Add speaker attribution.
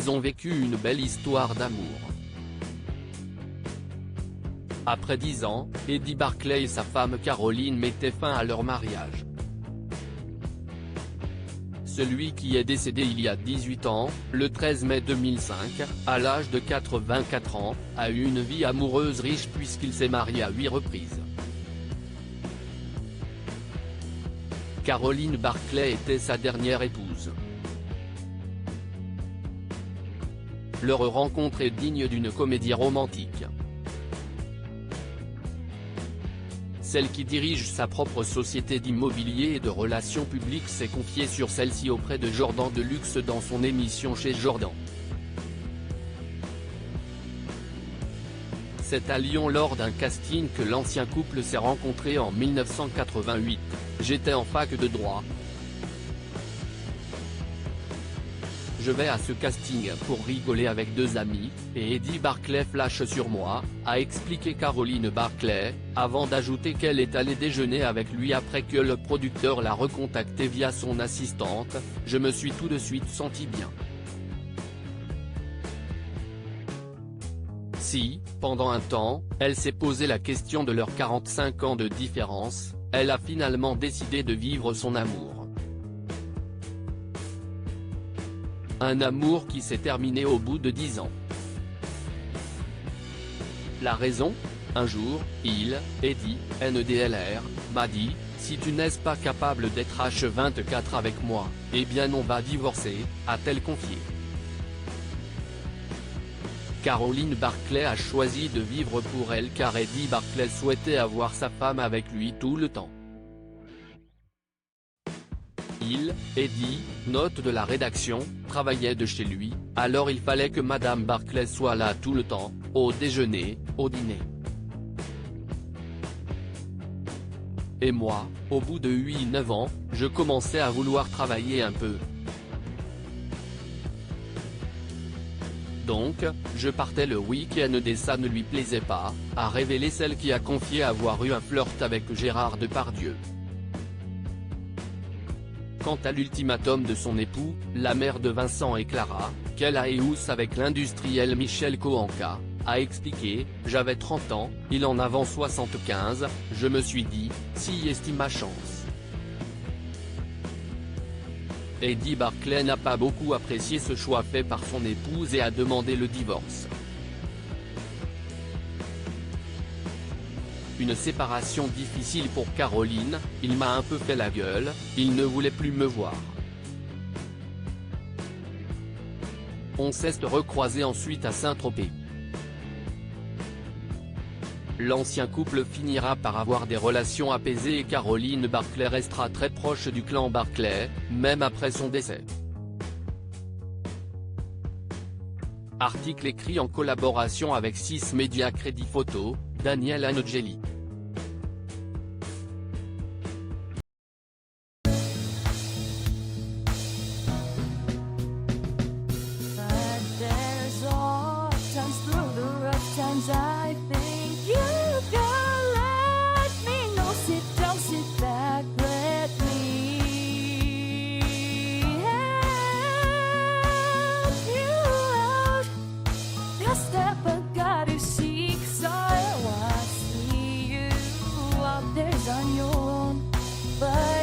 Speaker 1: ils ont vécu une belle histoire d'amour. Après 10 ans, Eddie Barclay et sa femme Caroline mettaient fin à leur mariage. Celui qui est décédé il y a 18 ans, le 13 mai 2005, à l'âge de 84 ans, a eu une vie amoureuse riche puisqu'il s'est marié à 8 reprises. Caroline Barclay était sa dernière épouse. Leur rencontre est digne d'une comédie romantique. Celle qui dirige sa propre société d'immobilier et de relations publiques s'est confiée sur celle-ci auprès de Jordan Deluxe dans son émission Chez Jordan. C'est à Lyon lors d'un casting que l'ancien couple s'est rencontré en 1988. J'étais en fac de droit. Je vais à ce casting pour rigoler avec 2 amis, et Eddie Barclay flash sur moi, a expliqué Caroline Barclay, avant d'ajouter qu'elle est allée déjeuner avec lui après que le producteur l'a recontacté via son assistante. Je me suis tout de suite senti bien. Si, pendant un temps, elle s'est posé la question de leurs 45 ans de différence, elle a finalement décidé de vivre son amour. Un amour qui s'est terminé au bout de 10 ans. La raison ? Un jour, Eddie, NDLR, m'a dit, si tu n'es pas capable d'être H24 avec moi, eh bien on va divorcer, a-t-elle confié. Caroline Barclay a choisi de vivre pour elle car Eddie Barclay souhaitait avoir sa femme avec lui tout le temps. Eddie, note de la rédaction, travaillait de chez lui, alors il fallait que Madame Barclay soit là tout le temps, au déjeuner, au dîner. Et moi, au bout de 8-9 ans, je commençais à vouloir travailler un peu. Donc, je partais le week-end et ça ne lui plaisait pas, a révélé celle qui a confié avoir eu un flirt avec Gérard Depardieu. Quant à l'ultimatum de son époux, la mère de Vincent et Clara, qu'elle a éousse avec l'industriel Michel Coanca, a expliqué, j'avais 30 ans, il en avait 75, je me suis dit, si estime ma chance. Eddie Barclay n'a pas beaucoup apprécié ce choix fait par son épouse et a demandé le divorce. Une séparation difficile pour Caroline, il m'a un peu fait la gueule, il ne voulait plus me voir. On s'est recroisé ensuite à Saint-Tropez. L'ancien couple finira par avoir des relations apaisées et Caroline Barclay restera très proche du clan Barclay, même après son décès. Article écrit en collaboration avec 6 médias Crédit Photo, Daniel Anogeli.
Speaker 2: On your own, but